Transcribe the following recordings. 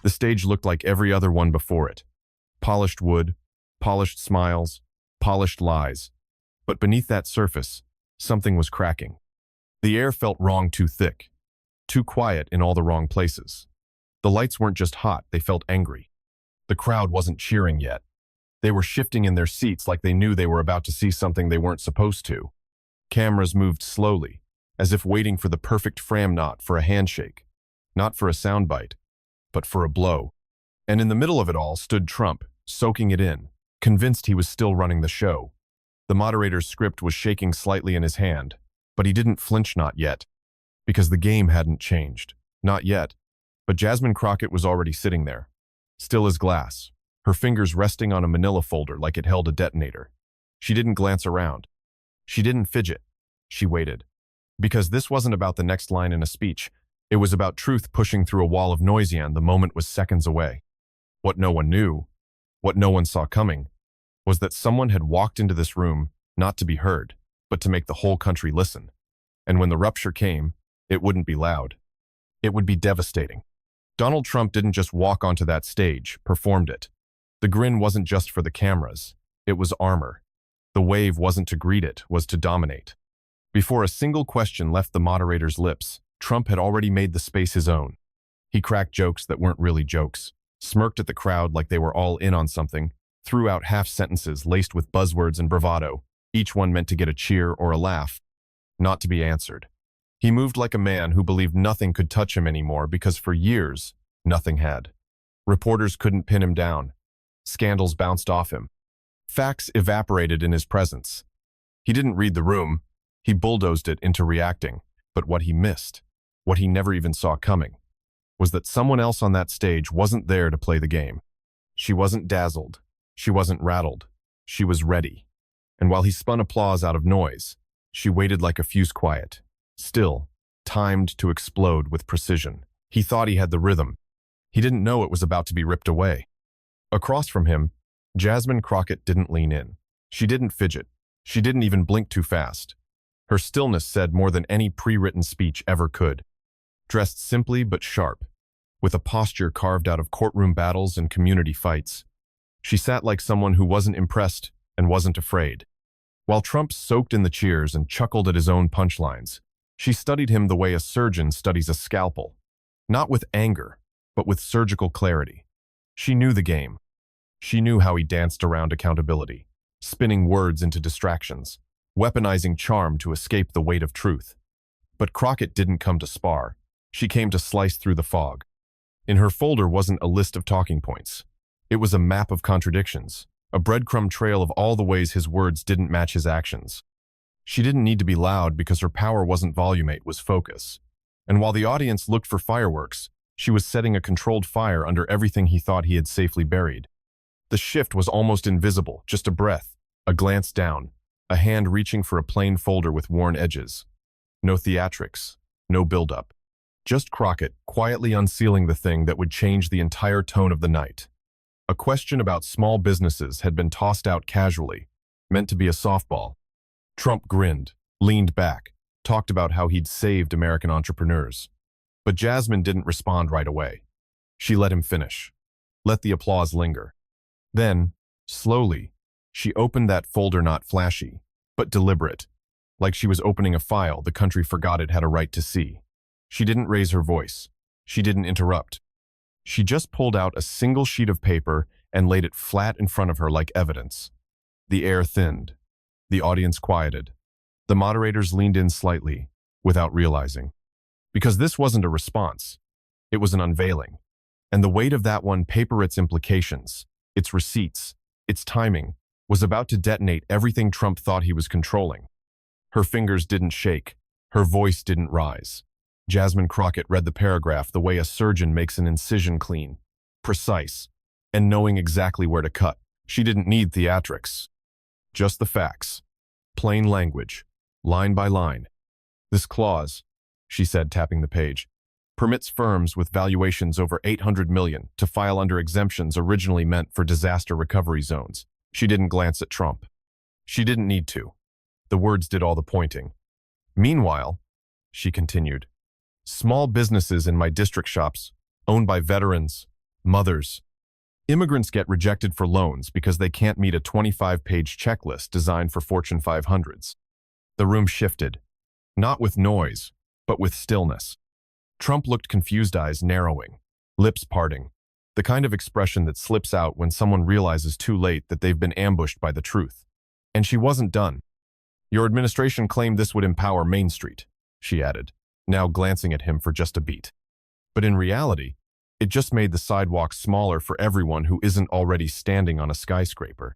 The stage looked like every other one before it. Polished wood, polished smiles, polished lies. But beneath that surface, something was cracking. The air felt wrong, too thick, too quiet in all the wrong places. The lights weren't just hot, they felt angry. The crowd wasn't cheering yet. They were shifting in their seats like they knew they were about to see something they weren't supposed to. Cameras moved slowly, as if waiting for the perfect frame, not for a handshake, not for a soundbite, but for a blow. And in the middle of it all stood Trump, soaking it in, convinced he was still running the show. The moderator's script was shaking slightly in his hand, but he didn't flinch, not yet, because the game hadn't changed. Not yet. But Jasmine Crockett was already sitting there, still as glass, her fingers resting on a manila folder like it held a detonator. She didn't glance around. She didn't fidget. She waited. Because this wasn't about the next line in a speech. It was about truth pushing through a wall of noise, and the moment was seconds away. What no one knew, what no one saw coming, was that someone had walked into this room not to be heard, but to make the whole country listen. And when the rupture came, it wouldn't be loud. It would be devastating. Donald Trump didn't just walk onto that stage, performed it. The grin wasn't just for the cameras. It was armor. The wave wasn't to greet it, was to dominate. Before a single question left the moderator's lips, Trump had already made the space his own. He cracked jokes that weren't really jokes, smirked at the crowd like they were all in on something, threw out half-sentences laced with buzzwords and bravado, each one meant to get a cheer or a laugh, not to be answered. He moved like a man who believed nothing could touch him anymore because for years, nothing had. Reporters couldn't pin him down. Scandals bounced off him. Facts evaporated in his presence. He didn't read the room. He bulldozed it into reacting. But what he missed, what he never even saw coming, was that someone else on that stage wasn't there to play the game. She wasn't dazzled. She wasn't rattled. She was ready. And while he spun applause out of noise, she waited like a fuse, quiet, still, timed to explode with precision. He thought he had the rhythm. He didn't know it was about to be ripped away. Across from him, Jasmine Crockett didn't lean in. She didn't fidget. She didn't even blink too fast. Her stillness said more than any pre-written speech ever could. Dressed simply but sharp, with a posture carved out of courtroom battles and community fights, she sat like someone who wasn't impressed and wasn't afraid. While Trump soaked in the cheers and chuckled at his own punchlines, she studied him the way a surgeon studies a scalpel, not with anger, but with surgical clarity. She knew the game. She knew how he danced around accountability, spinning words into distractions, weaponizing charm to escape the weight of truth. But Crockett didn't come to spar. She came to slice through the fog. In her folder wasn't a list of talking points. It was a map of contradictions, a breadcrumb trail of all the ways his words didn't match his actions. She didn't need to be loud because her power wasn't volume, it was focus. And while the audience looked for fireworks, she was setting a controlled fire under everything he thought he had safely buried. The shift was almost invisible, just a breath, a glance down, a hand reaching for a plain folder with worn edges. No theatrics, no build-up. Just Crockett quietly unsealing the thing that would change the entire tone of the night. A question about small businesses had been tossed out casually, meant to be a softball. Trump grinned, leaned back, talked about how he'd saved American entrepreneurs. But Jasmine didn't respond right away. She let him finish, let the applause linger. Then, slowly, she opened that folder, not flashy, but deliberate, like she was opening a file the country forgot it had a right to see. She didn't raise her voice. She didn't interrupt. She just pulled out a single sheet of paper and laid it flat in front of her like evidence. The air thinned. The audience quieted. The moderators leaned in slightly, without realizing. Because this wasn't a response. It was an unveiling. And the weight of that one paper, its implications, its receipts, its timing, was about to detonate everything Trump thought he was controlling. Her fingers didn't shake. Her voice didn't rise. Jasmine Crockett read the paragraph the way a surgeon makes an incision, clean, precise, and knowing exactly where to cut. She didn't need theatrics. Just the facts. Plain language, line by line. This clause, she said, tapping the page, permits firms with valuations over $800 million to file under exemptions originally meant for disaster recovery zones. She didn't glance at Trump. She didn't need to. The words did all the pointing. Meanwhile, she continued, small businesses in my district shops, owned by veterans, Mothers. Immigrants get rejected for loans because they can't meet a 25-page checklist designed for Fortune 500s. The room shifted, not with noise, but with stillness. Trump looked confused, eyes narrowing, lips parting, the kind of expression that slips out when someone realizes too late that they've been ambushed by the truth. And she wasn't done. Your administration claimed this would empower Main Street, she added, now glancing at him for just a beat. But in reality, it just made the sidewalk smaller for everyone who isn't already standing on a skyscraper.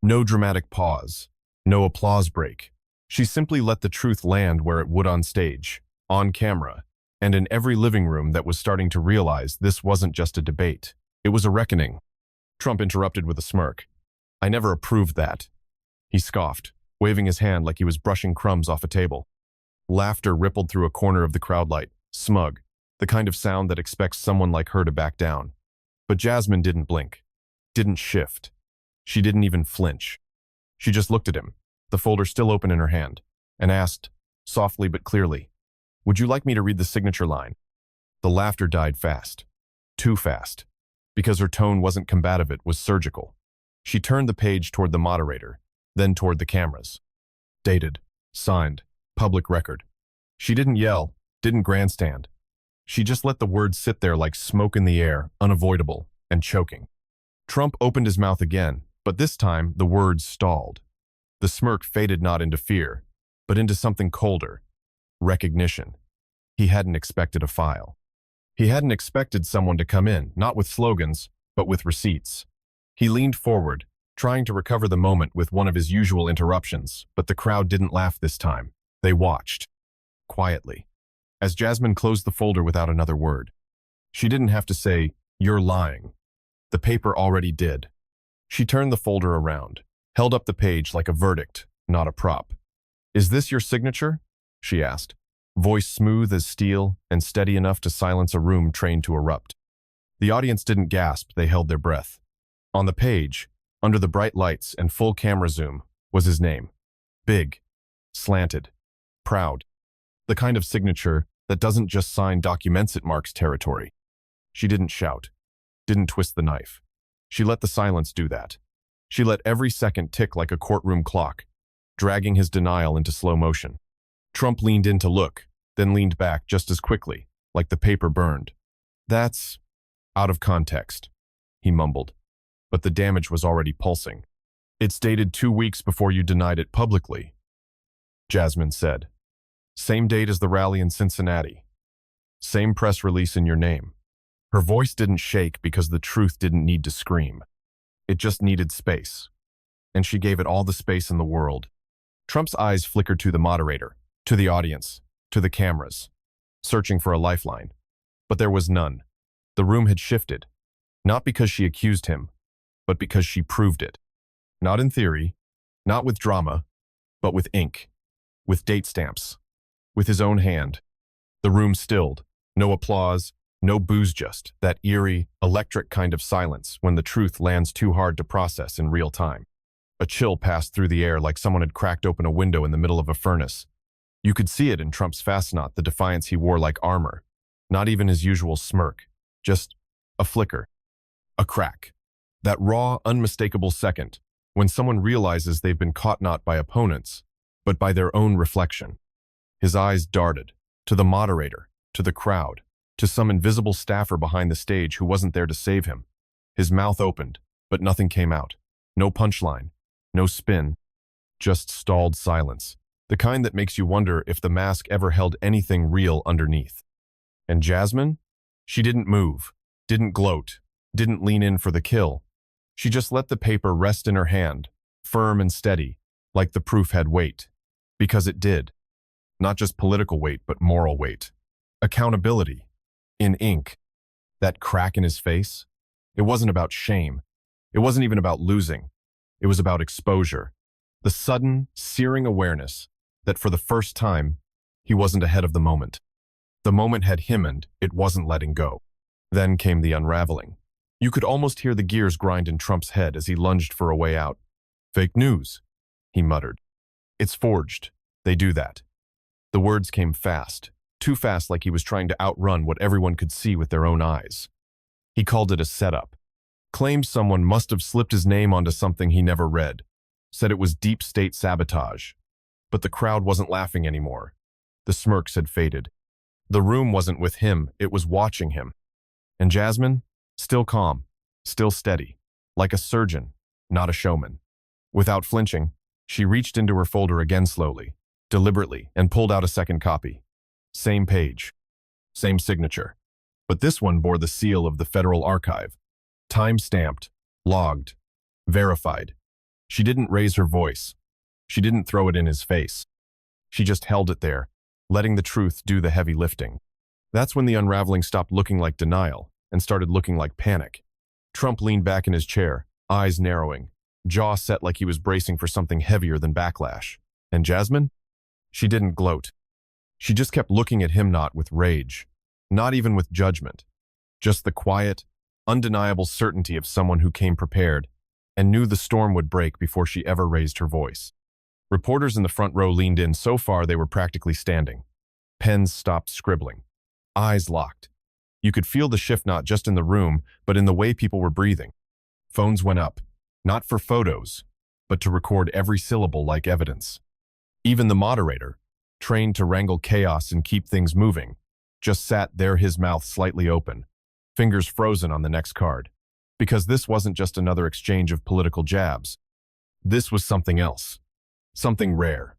No dramatic pause, no applause break. She simply let the truth land where it would on stage, on camera, and in every living room that was starting to realize this wasn't just a debate. It was a reckoning. Trump interrupted with a smirk. I never approved that. He scoffed, waving his hand like he was brushing crumbs off a table. Laughter rippled through a corner of the crowd light, smug, the kind of sound that expects someone like her to back down. But Jasmine didn't blink, didn't shift. She didn't even flinch. She just looked at him, the folder still open in her hand, and asked, softly but clearly, would you like me to read the signature line? The laughter died fast. Too fast. Because her tone wasn't combative, it was surgical. She turned the page toward the moderator, then toward the cameras. Dated, signed, public record. She didn't yell, didn't grandstand. She just let the words sit there like smoke in the air, unavoidable and choking. Trump opened his mouth again, but this time the words stalled. The smirk faded not into fear, but into something colder. Recognition. He hadn't expected a file. He hadn't expected someone to come in, not with slogans, but with receipts. He leaned forward, trying to recover the moment with one of his usual interruptions, but the crowd didn't laugh this time. They watched. Quietly. As Jasmine closed the folder without another word. She didn't have to say, you're lying. The paper already did. She turned the folder around, held up the page like a verdict, not a prop. Is this your signature? She asked, voice smooth as steel and steady enough to silence a room trained to erupt. The audience didn't gasp, they held their breath. On the page, under the bright lights and full camera zoom, was his name. Big, slanted, proud. The kind of signature that doesn't just sign documents, it marks territory. She didn't shout, didn't twist the knife. She let the silence do that. She let every second tick like a courtroom clock, dragging his denial into slow motion. Trump leaned in to look, then leaned back just as quickly, like the paper burned. That's out of context, he mumbled, but the damage was already pulsing. It's dated 2 weeks before you denied it publicly, Jasmine said. Same date as the rally in Cincinnati. Same press release in your name. Her voice didn't shake because the truth didn't need to scream. It just needed space. And she gave it all the space in the world. Trump's eyes flickered to the moderator, to the audience, to the cameras, searching for a lifeline. But there was none. The room had shifted, not because she accused him, but because she proved it. Not in theory, not with drama, but with ink, with date stamps. With his own hand. The room stilled. No applause, no boos, just that eerie, electric kind of silence when the truth lands too hard to process in real time. A chill passed through the air like someone had cracked open a window in the middle of a furnace. You could see it in Trump's fastenat, the defiance he wore like armor. Not even his usual smirk. Just a flicker. A crack. That raw, unmistakable second when someone realizes they've been caught not by opponents, but by their own reflection. His eyes darted, to the moderator, to the crowd, to some invisible staffer behind the stage who wasn't there to save him. His mouth opened, but nothing came out. No punchline, no spin, just stalled silence, the kind that makes you wonder if the mask ever held anything real underneath. And Jasmine? She didn't move, didn't gloat, didn't lean in for the kill. She just let the paper rest in her hand, firm and steady, like the proof had weight. Because it did. Not just political weight, but moral weight. Accountability. In ink. That crack in his face. It wasn't about shame. It wasn't even about losing. It was about exposure. The sudden, searing awareness that for the first time, he wasn't ahead of the moment. The moment had him and it wasn't letting go. Then came the unraveling. You could almost hear the gears grind in Trump's head as he lunged for a way out. Fake news, he muttered. It's forged. They do that. The words came fast, too fast, like he was trying to outrun what everyone could see with their own eyes. He called it a setup. Claimed someone must have slipped his name onto something he never read. Said it was deep state sabotage. But the crowd wasn't laughing anymore. The smirks had faded. The room wasn't with him, it was watching him. And Jasmine? Still calm, still steady, like a surgeon, not a showman. Without flinching, she reached into her folder again slowly, deliberately, and pulled out a second copy. Same page, same signature. But this one bore the seal of the Federal Archive. Time-stamped, logged, verified. She didn't raise her voice. She didn't throw it in his face. She just held it there, letting the truth do the heavy lifting. That's when the unraveling stopped looking like denial and started looking like panic. Trump leaned back in his chair, eyes narrowing, jaw set like he was bracing for something heavier than backlash. And Jasmine? She didn't gloat. She just kept looking at him, not with rage, not even with judgment, just the quiet, undeniable certainty of someone who came prepared and knew the storm would break before she ever raised her voice. Reporters in the front row leaned in so far they were practically standing. Pens stopped scribbling. Eyes locked. You could feel the shift not just in the room, but in the way people were breathing. Phones went up, not for photos, but to record every syllable like evidence. Even the moderator, trained to wrangle chaos and keep things moving, just sat there, his mouth slightly open, fingers frozen on the next card. Because this wasn't just another exchange of political jabs. This was something else. Something rare.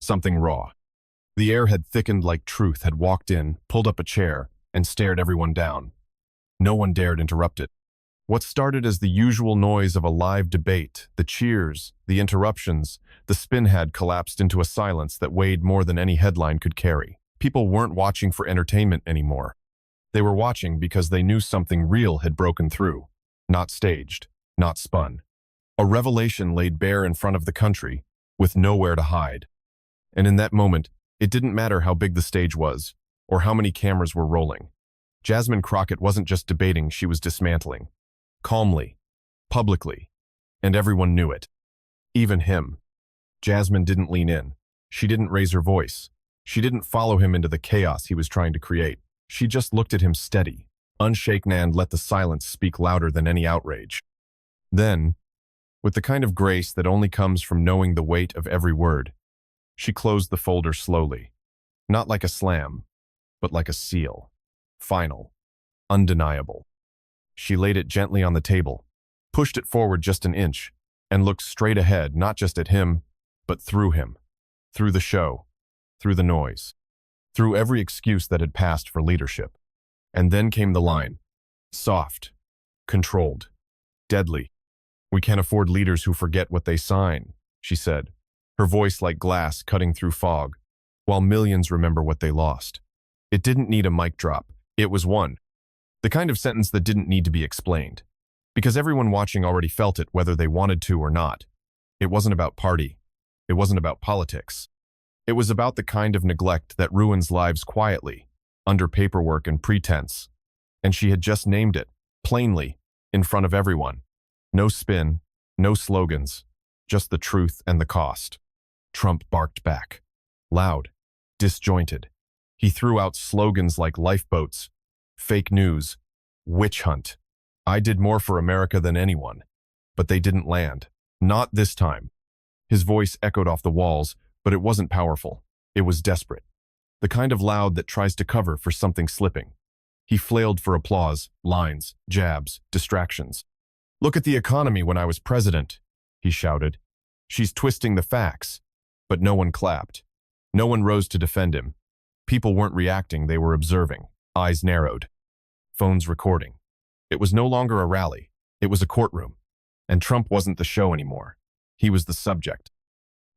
Something raw. The air had thickened like truth had walked in, pulled up a chair, and stared everyone down. No one dared interrupt it. What started as the usual noise of a live debate, the cheers, the interruptions, the spin had collapsed into a silence that weighed more than any headline could carry. People weren't watching for entertainment anymore. They were watching because they knew something real had broken through. Not staged, not spun. A revelation laid bare in front of the country, with nowhere to hide. And in that moment, it didn't matter how big the stage was, or how many cameras were rolling. Jasmine Crockett wasn't just debating, she was dismantling. Calmly, publicly, and everyone knew it. Even him. Jasmine didn't lean in. She didn't raise her voice. She didn't follow him into the chaos he was trying to create. She just looked at him steady, unshaken, and let the silence speak louder than any outrage. Then, with the kind of grace that only comes from knowing the weight of every word, she closed the folder slowly. Not like a slam, but like a seal. Final. Undeniable. She laid it gently on the table, pushed it forward just an inch, and looked straight ahead, not just at him, but through him. Through the show. Through the noise. Through every excuse that had passed for leadership. And then came the line. Soft. Controlled. Deadly. "We can't afford leaders who forget what they sign," she said, her voice like glass cutting through fog, while millions remember what they lost. It didn't need a mic drop. It was one. The kind of sentence that didn't need to be explained. Because everyone watching already felt it, whether they wanted to or not. It wasn't about party. It wasn't about politics. It was about the kind of neglect that ruins lives quietly, under paperwork and pretense. And she had just named it, plainly, in front of everyone. No spin, no slogans, just the truth and the cost. Trump barked back. Loud, disjointed. He threw out slogans like lifeboats, fake news, witch hunt. I did more for America than anyone. But they didn't land. Not this time. His voice echoed off the walls, but it wasn't powerful. It was desperate. The kind of loud that tries to cover for something slipping. He flailed for applause, lines, jabs, distractions. "Look at the economy when I was president," he shouted. "She's twisting the facts." But no one clapped. No one rose to defend him. People weren't reacting, they were observing, eyes narrowed. Phones recording. It was no longer a rally. It was a courtroom. And Trump wasn't the show anymore. He was the subject.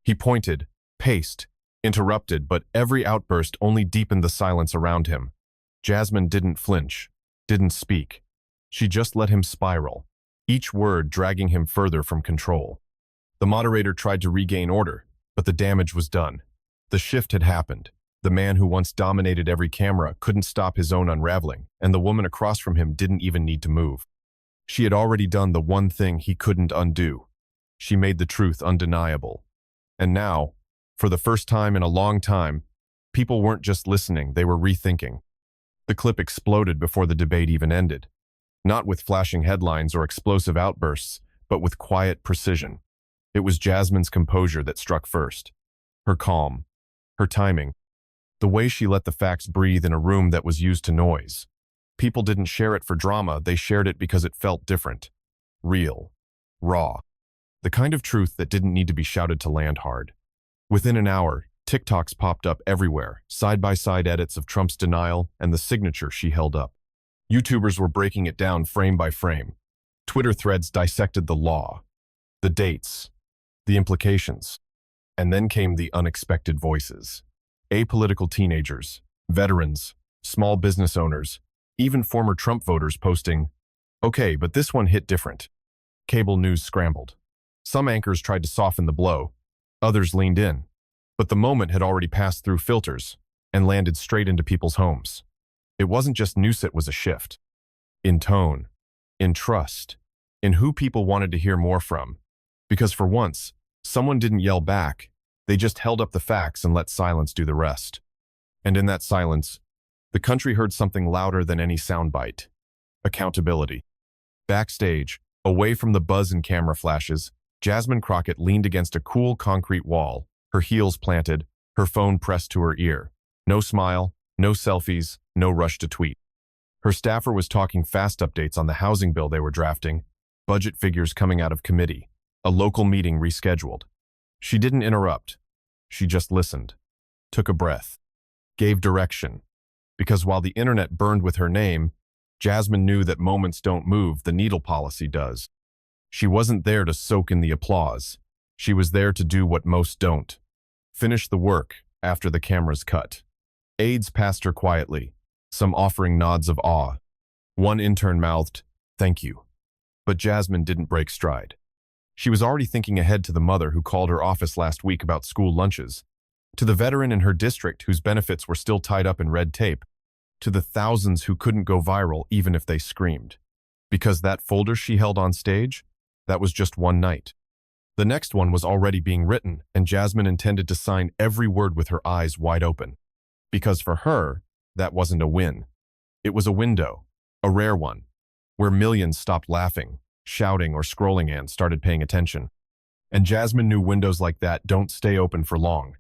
He pointed, paced, interrupted, but every outburst only deepened the silence around him. Jasmine didn't flinch, didn't speak. She just let him spiral, each word dragging him further from control. The moderator tried to regain order, but the damage was done. The shift had happened. The man who once dominated every camera couldn't stop his own unraveling, and the woman across from him didn't even need to move. She had already done the one thing he couldn't undo. She made the truth undeniable. And now, for the first time in a long time, people weren't just listening, they were rethinking. The clip exploded before the debate even ended. Not with flashing headlines or explosive outbursts, but with quiet precision. It was Jasmine's composure that struck first. Her calm, her timing, the way she let the facts breathe in a room that was used to noise. People didn't share it for drama, they shared it because it felt different. Real. Raw. The kind of truth that didn't need to be shouted to land hard. Within an hour, TikToks popped up everywhere, side-by-side edits of Trump's denial and the signature she held up. YouTubers were breaking it down frame by frame. Twitter threads dissected the law, the dates, the implications. And then came the unexpected voices. Apolitical teenagers, veterans, small business owners, even former Trump voters posting, "Okay, but this one hit different." Cable news scrambled. Some anchors tried to soften the blow. Others leaned in. But the moment had already passed through filters and landed straight into people's homes. It wasn't just news, it was a shift. In tone, in trust, in who people wanted to hear more from. Because for once, someone didn't yell back. They just held up the facts and let silence do the rest. And in that silence, the country heard something louder than any soundbite. Accountability. Backstage, away from the buzz and camera flashes, Jasmine Crockett leaned against a cool concrete wall, her heels planted, her phone pressed to her ear. No smile, no selfies, no rush to tweet. Her staffer was talking fast updates on the housing bill they were drafting, budget figures coming out of committee, a local meeting rescheduled. She didn't interrupt. She just listened, took a breath, gave direction. Because while the internet burned with her name, Jasmine knew that moments don't move, the needle policy does. She wasn't there to soak in the applause. She was there to do what most don't. Finish the work after the cameras cut. Aides passed her quietly, some offering nods of awe. One intern mouthed, "Thank you." But Jasmine didn't break stride. She was already thinking ahead to the mother who called her office last week about school lunches, to the veteran in her district whose benefits were still tied up in red tape, to the thousands who couldn't go viral even if they screamed. Because that folder she held on stage, that was just one night. The next one was already being written, and Jasmine intended to sign every word with her eyes wide open. Because for her, that wasn't a win. It was a window, a rare one, where millions stopped laughing, shouting, or scrolling and started paying attention. And Jasmine knew windows like that don't stay open for long.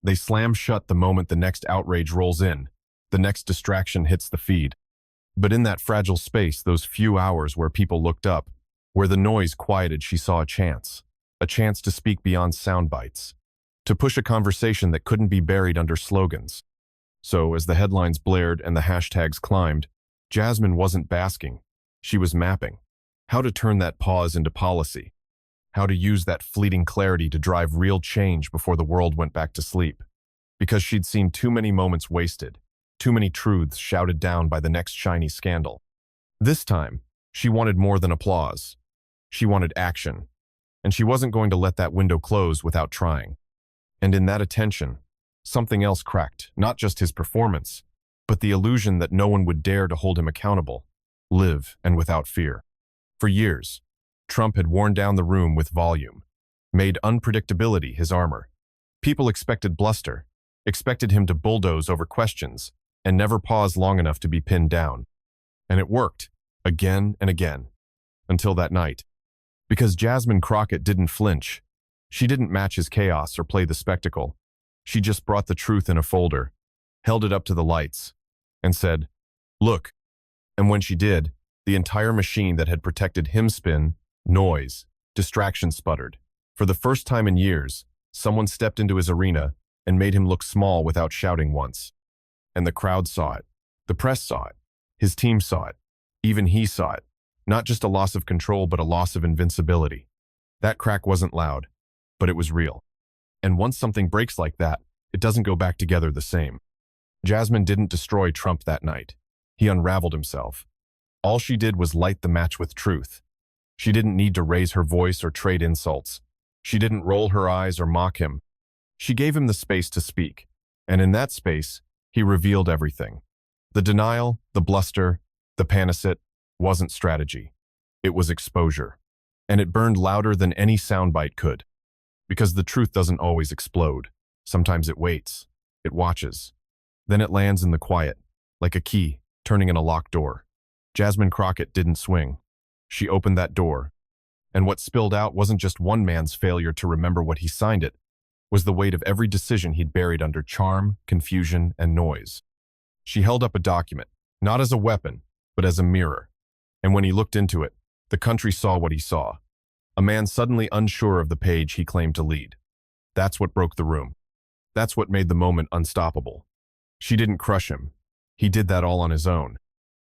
They slam shut the moment the next outrage rolls in, the next distraction hits the feed. But in that fragile space, those few hours where people looked up, where the noise quieted, she saw a chance to speak beyond sound bites, to push a conversation that couldn't be buried under slogans. So, as the headlines blared and the hashtags climbed, Jasmine wasn't basking. She was mapping. How to turn that pause into policy. How to use that fleeting clarity to drive real change before the world went back to sleep. Because she'd seen too many moments wasted, too many truths shouted down by the next shiny scandal. This time, she wanted more than applause. She wanted action. And she wasn't going to let that window close without trying. And in that attention, something else cracked, not just his performance, but the illusion that no one would dare to hold him accountable, live and without fear. For years, Trump had worn down the room with volume, made unpredictability his armor. People expected bluster, expected him to bulldoze over questions, and never pause long enough to be pinned down. And it worked, again and again, until that night. Because Jasmine Crockett didn't flinch. She didn't match his chaos or play the spectacle. She just brought the truth in a folder, held it up to the lights, and said, "Look." And when she did, the entire machine that had protected him spin, noise, distraction sputtered. For the first time in years, someone stepped into his arena and made him look small without shouting once. And the crowd saw it. The press saw it. His team saw it. Even he saw it. Not just a loss of control, but a loss of invincibility. That crack wasn't loud, but it was real. And once something breaks like that, it doesn't go back together the same. Jasmine didn't destroy Trump that night. He unraveled himself. All she did was light the match with truth. She didn't need to raise her voice or trade insults. She didn't roll her eyes or mock him. She gave him the space to speak. And in that space, he revealed everything. The denial, the bluster, the panicit wasn't strategy. It was exposure. And it burned louder than any soundbite could. Because the truth doesn't always explode. Sometimes it waits. It watches. Then it lands in the quiet, like a key turning in a locked door. Jasmine Crockett didn't swing. She opened that door, and what spilled out wasn't just one man's failure to remember what he signed it, was the weight of every decision he'd buried under charm, confusion, and noise. She held up a document, not as a weapon, but as a mirror. And when he looked into it, the country saw what he saw. A man suddenly unsure of the page he claimed to lead. That's what broke the room. That's what made the moment unstoppable. She didn't crush him. He did that all on his own.